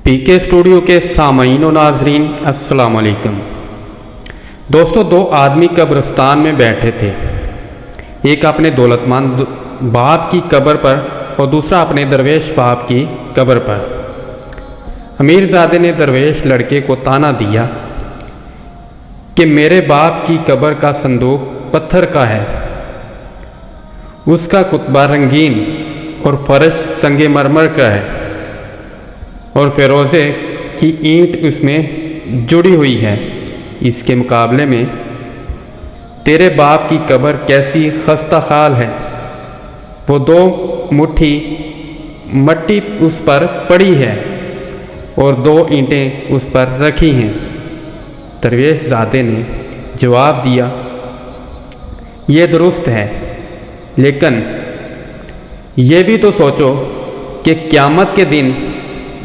पीके studio के सामईन व नाजरीन अस्सलाम वालेकुम। दोस्तों, दो आदमी कब्रिस्तान में बैठे थे। एक अपने दौलतमंद बाप की कब्र पर और दूसरा अपने दरवेश बाप की कब्र पर। अमीरजादे ने दरवेश लड़के को ताना दिया कि मेरे बाप की कब्र का संदूक पत्थर का है, उसका कुतबा रंगीन और फर्श संगमरमर का है और फिरोज़े की ईंट उसमें जुड़ी हुई है। इसके मुकाबले में तेरे बाप की कब्र कैसी खस्ता हाल है। वो दो मुट्ठी मट्टी उस पर पड़ी है और दो ईंटें उस पर रखी हैं। दरवेश ज़ादे ने जवाब दिया, ये दुरुस्त है, लेकिन ये भी तो सोचो कि क़यामत के दिन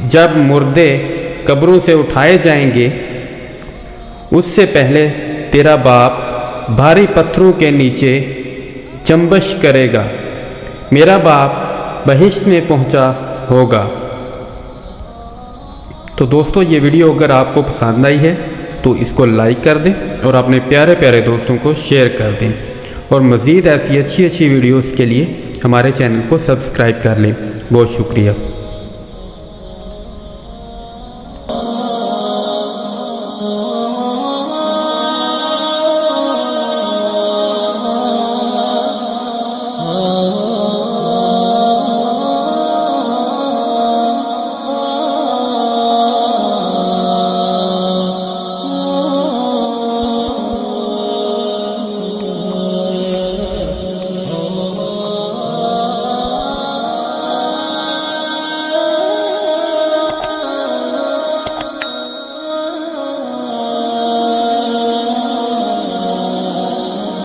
जब मुर्दे कब्रों से उठाए जाएंगे, उससे पहले तेरा बाप भारी पत्थरों के नीचे चंबश करेगा, मेरा बाप बहिश्त में पहुंचा होगा। तो दोस्तों, ये वीडियो अगर आपको पसंद आई है तो इसको लाइक कर दें और अपने प्यारे प्यारे दोस्तों को शेयर कर दें और मज़ीद ऐसी अच्छी वीडियोस के लिए हमारे चैनल को सब्सक्राइब कर लें। बहुत शुक्रिया।